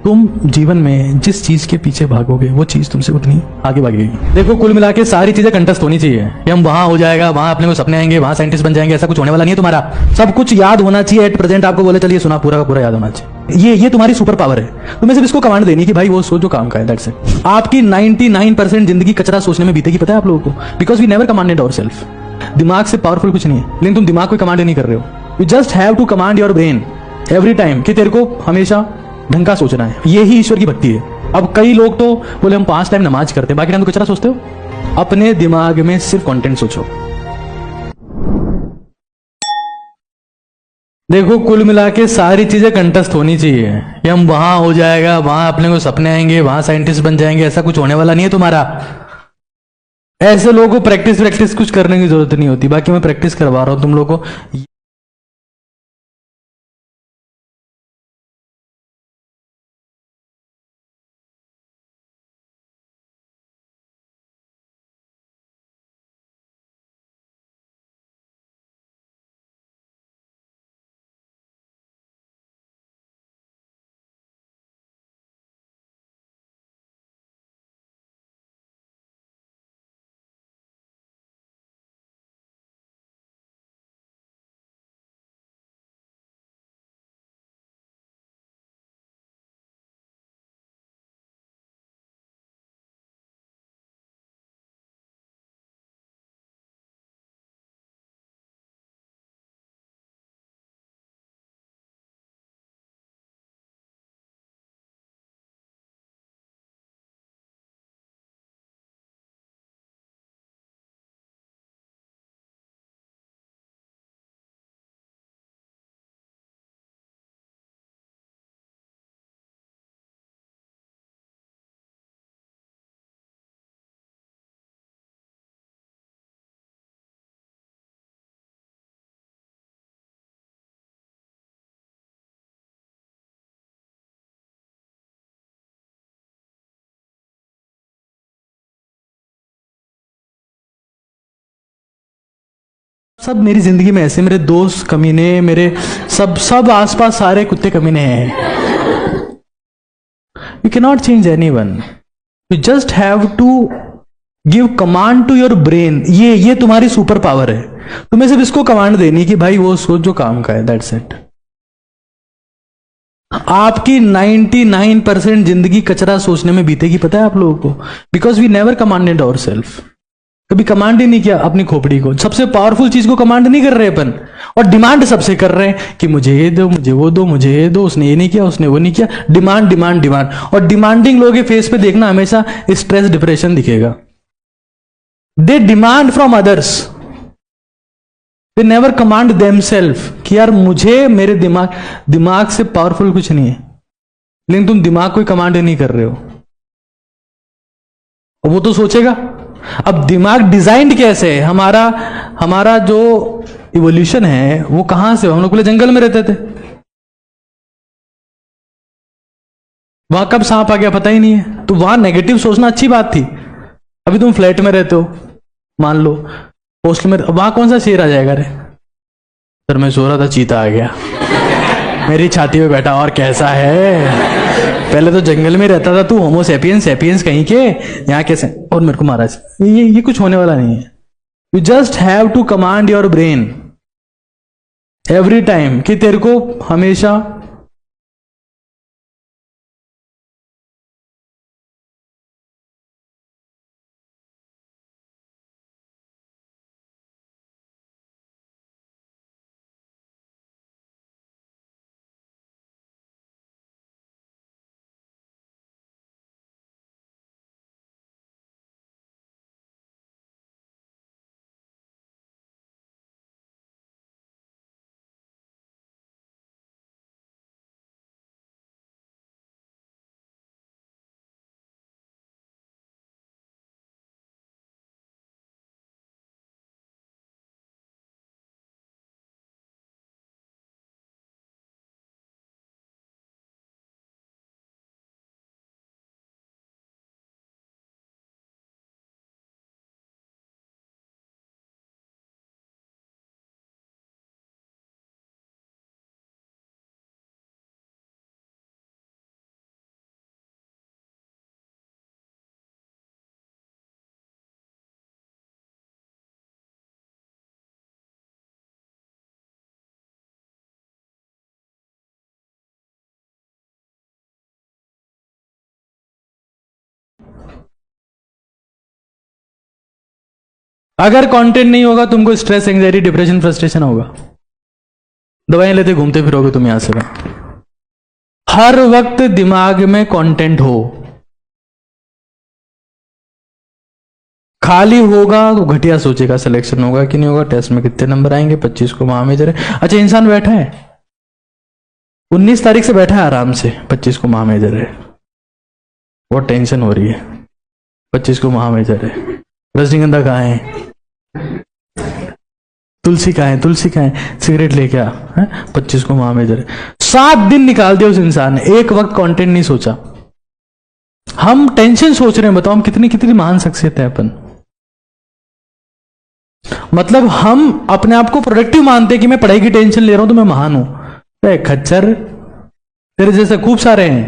तुम जीवन में जिस चीज के पीछे भागोगे वो चीज तुमसे उतनी आगे भागेगी। देखो, कुल मिला के सारी चीजें कंटस्ट होनी चाहिए कि हम वहां हो जाएगा, वहां अपने को सपने आएंगे, वहां साइंटिस्ट बन जाएंगे, ऐसा कुछ होने वाला नहीं है तुम्हारा। सब कुछ याद होना चाहिए एट प्रेजेंट। आपको बोले चलिए सुना, पूरा का पूरा याद होना चाहिए। ये तुम्हारी सुपर पावर है। तुम्हें सिर्फ इसको कमांड देनी कि भाई वो सोच जो काम का है, दैट्स इट। आपकी 99% जिंदगी कचरा सोचने में बीतेगी, पता है आप लोगों को, because we never commanded ourselves. दिमाग से पावरफुल कुछ नहीं है, लेकिन तुम दिमाग को कमांड नहीं कर रहे हो। You just have to command your brain every time कि तेरे को हमेशा ढंग का सोचना है। ये ही ईश्वर की भक्ति है। अब कई लोग तो बोले हम 5 टाइम नमाज करते हैं, बाकी टाइम तो कचरा सोचते हो। अपने दिमाग में सिर्फ कंटेंट सोचो। देखो, कुल मिला के सारी चीजें कंटस्ट होनी चाहिए कि हम वहां हो जाएगा, वहां अपने को सपने आएंगे, वहां साइंटिस्ट बन जाएंगे, ऐसा कुछ होने वाला नहीं है तुम्हारा। ऐसे लोगों को प्रैक्टिस कुछ करने की जरूरत नहीं होती। बाकी मैं प्रैक्टिस करवा रहा हूं तुम लोगों को। सब मेरी जिंदगी में ऐसे मेरे दोस्त कमीने, मेरे सब सब आसपास सारे कुत्ते कमीने हैं। You can not change any one. You just have to give command to your brain. ये तुम्हारी सुपर पावर है। तुम्हें सिर्फ इसको कमांड देनी कि भाई वो सोच जो काम का है, दैट्स इट। आपकी 99% जिंदगी कचरा सोचने में बीतेगी, पता है आप लोगों को, because we never commanded our self. कभी कमांड ही नहीं किया अपनी खोपड़ी को। सबसे पावरफुल चीज को कमांड नहीं कर रहे अपन, और डिमांड सबसे कर रहे हैं कि मुझे ये दो, मुझे वो दो, मुझे ये दो, उसने ये नहीं किया, उसने वो नहीं किया। Demand demand demand. और डिमांडिंग लोगों के फेस पे देखना हमेशा स्ट्रेस डिप्रेशन दिखेगा। They demand from others, they never command themselves कि यार मुझे मेरे दिमाग से पावरफुल कुछ नहीं है। लेकिन तुम दिमाग को कमांड नहीं कर रहे हो, वो तो सोचेगा। अब दिमाग डिजाइंड कैसे है? हमारा जो इवोल्यूशन है वो कहां से? हम लोग पहले जंगल में रहते थे। वहां कब सांप आ गया पता ही नहीं है। तो वहां नेगेटिव सोचना अच्छी बात थी। अभी तुम फ्लैट में रहते हो, मान लो हॉस्टल में, वहां कौन सा शेर आ जाएगा? रे सर मैं सो रहा था, चीता आ गया मेरी छाती पे बैठा। और कैसा है? पहले तो जंगल में रहता था तू, होमो सेपियंस सेपियंस कहीं के, यहाँ कैसे? और मेरे को महाराज ये कुछ होने वाला नहीं है। You just have to command your brain every time कि तेरे को हमेशा अगर कंटेंट नहीं होगा तुमको स्ट्रेस, एंग्जाइटी, डिप्रेशन, फ्रस्ट्रेशन होगा। दवाइयां लेते घूमते फिरोगे तुम यहां से वहां। हर वक्त दिमाग में कंटेंट हो। खाली होगा तो घटिया सोचेगा, सिलेक्शन होगा कि नहीं होगा, टेस्ट में कितने नंबर आएंगे, 25 को वहां मेजर है। अच्छा, इंसान बैठा है 19 तारीख से बैठा है आराम से, 25 को महा मेजर है, बहुत टेंशन हो रही है, 25 को महा मेजर है। रजनीगंधा कहाँ है, तुलसी कहाँ है, तुलसी कहाँ है, सिगरेट लेके आ, 25 को महा मेजर है। 7 दिन निकाल दिया उस इंसान ने, एक वक्त कंटेंट नहीं सोचा। हम टेंशन सोच रहे हैं, बताओ हम कितनी कितनी महान शख्सियत है अपन। मतलब हम अपने आप को प्रोडक्टिव मानते हैं कि मैं पढ़ाई की टेंशन ले रहा हूं तो मैं महान हूं। खच्चर, तेरे जैसे खूब सारे हैं।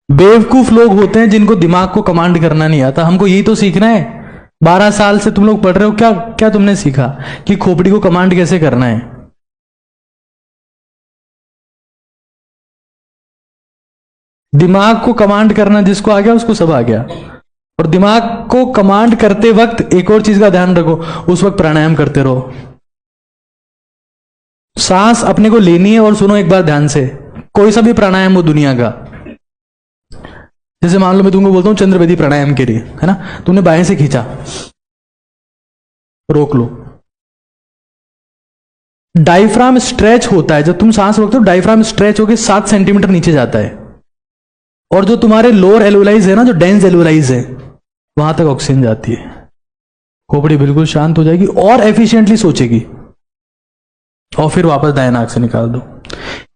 बेवकूफ लोग होते हैं जिनको दिमाग को कमांड करना नहीं आता। हमको यही तो सीखना है। 12 साल से तुम लोग पढ़ रहे हो, क्या क्या तुमने सीखा कि खोपड़ी को कमांड कैसे करना है। दिमाग को कमांड करना जिसको आ गया उसको सब आ गया। और दिमाग को कमांड करते वक्त एक और चीज का ध्यान रखो, उस वक्त प्राणायाम करते रहो। सांस अपने को लेनी है, और सुनो एक बार ध्यान से, कोई सा भी प्राणायाम हो दुनिया का, जैसे मान लो मैं तुमको बोलता हूं चंद्रवेदी प्राणायाम के लिए, है ना, तुमने बाएं से खींचा, रोक लो। डायफ्राम स्ट्रेच होता है, जब तुम सांस रोकते हो डायफ्राम स्ट्रेच होकर 7 सेंटीमीटर नीचे जाता है, और जो तुम्हारे लोअर एल्वोलाइज है ना, जो डेंस एल्वोलाइज है, वहां तक ऑक्सीजन जाती है। खोपड़ी बिल्कुल शांत हो जाएगी और एफिशिएंटली सोचेगी, और फिर वापस दाएं नाक से निकाल दो।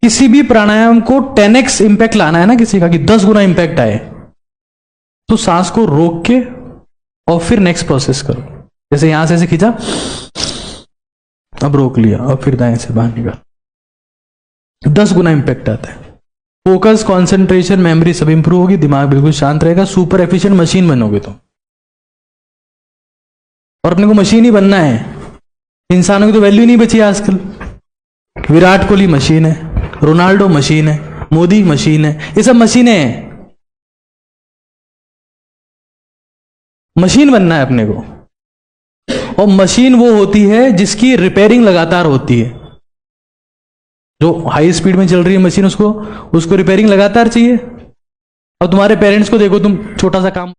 किसी भी प्राणायाम को 10x इंपैक्ट लाना है ना किसी का, कि 10 गुना इंपैक्ट आए, तो सांस को रोक के और फिर नेक्स्ट प्रोसेस करो। जैसे यहां से ऐसे खींचा, अब रोक लिया, और फिर दाएं से बाहर निकाल, 10 गुना इंपैक्ट आता है। फोकस, कंसंट्रेशन, मेमोरी सब इंप्रूव होगी, दिमाग बिल्कुल शांत रहेगा, सुपर एफिशिएंट मशीन बनोगे तुम। और अपने को मशीन ही बनना है। इंसानों की तो वैल्यू नहीं बची आजकल। विराट कोहली मशीन है, रोनाल्डो मशीन है, मोदी मशीन है, ये सब मशीनें हैं। मशीन बनना है अपने को। और मशीन वो होती है जिसकी रिपेयरिंग लगातार होती है। जो हाई स्पीड में चल रही है मशीन, उसको उसको रिपेयरिंग लगातार चाहिए। और तुम्हारे पेरेंट्स को देखो, तुम छोटा सा काम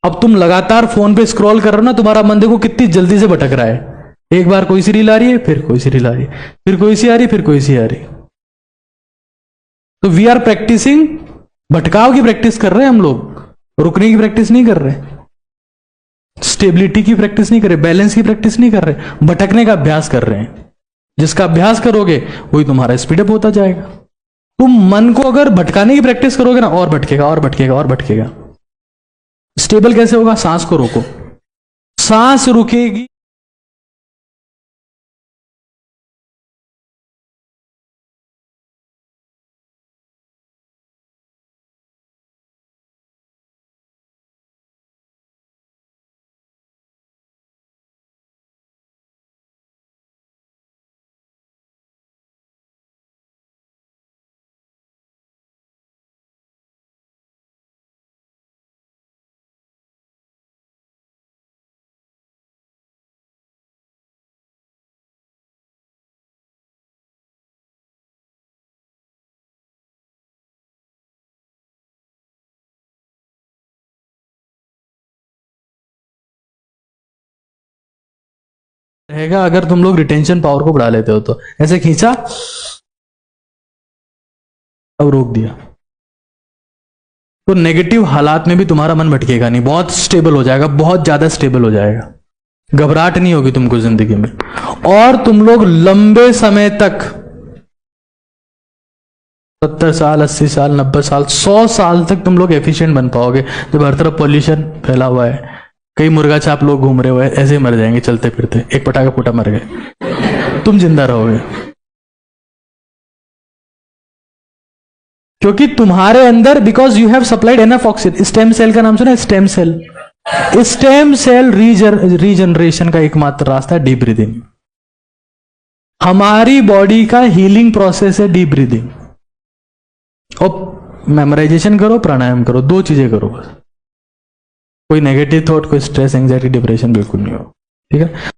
अब तुम लगातार फोन पे स्क्रॉल कर रहे हो ना, तुम्हारा मन देखो कितनी जल्दी से भटक रहा है। एक बार कोई सी रील आ रही है, फिर कोई सी रील आ रही है, फिर कोई सी आ रही है, फिर कोई सी आ रही। तो वी आर प्रैक्टिसिंग, भटकाव की प्रैक्टिस कर रहे हैं हम लोग, रुकने की प्रैक्टिस नहीं कर रहे, स्टेबिलिटी की प्रैक्टिस नहीं कर रहे, बैलेंस की प्रैक्टिस नहीं कर रहे, भटकने का अभ्यास कर रहे हैं। जिसका अभ्यास करोगे वही तुम्हारा स्पीडअप होता जाएगा। तुम मन को अगर भटकाने की प्रैक्टिस करोगे ना, और भटकेगा और भटकेगा और भटकेगा। स्टेबल कैसे होगा, सांस को रोको, सांस रुकेगी। रहेगा अगर तुम लोग रिटेंशन पावर को बढ़ा लेते हो तो। ऐसे खींचा, अब रोक दिया, तो नेगेटिव हालात में भी तुम्हारा मन भटकेगा नहीं, बहुत स्टेबल हो जाएगा, बहुत ज्यादा स्टेबल हो जाएगा, घबराहट नहीं होगी तुमको जिंदगी में। और तुम लोग लंबे समय तक 70 साल, 80 साल, 90 साल, 100 साल तक तुम लोग एफिशिएंट बन पाओगे। जब हर तरफ पॉल्यूशन फैला हुआ है, कई मुर्गा छाप लोग घूम रहे हुए, ऐसे ही मर जाएंगे चलते फिरते, एक पटाखा फूटा मर गए, तुम जिंदा रहोगे। क्योंकि तुम्हारे अंदर, because you have supplied enough oxygen. Stem cell का नाम सुना है? Stem cell, stem cell regeneration का एकमात्र रास्ता है डीप ब्रीदिंग। हमारी बॉडी का हीलिंग प्रोसेस है डीप ब्रीदिंग। और मेमोराइजेशन करो, प्राणायाम करो, 2 चीजें करो बस। कोई नेगेटिव थॉट, कोई स्ट्रेस, एंजाइटी, डिप्रेशन बिल्कुल नहीं हो, ठीक है।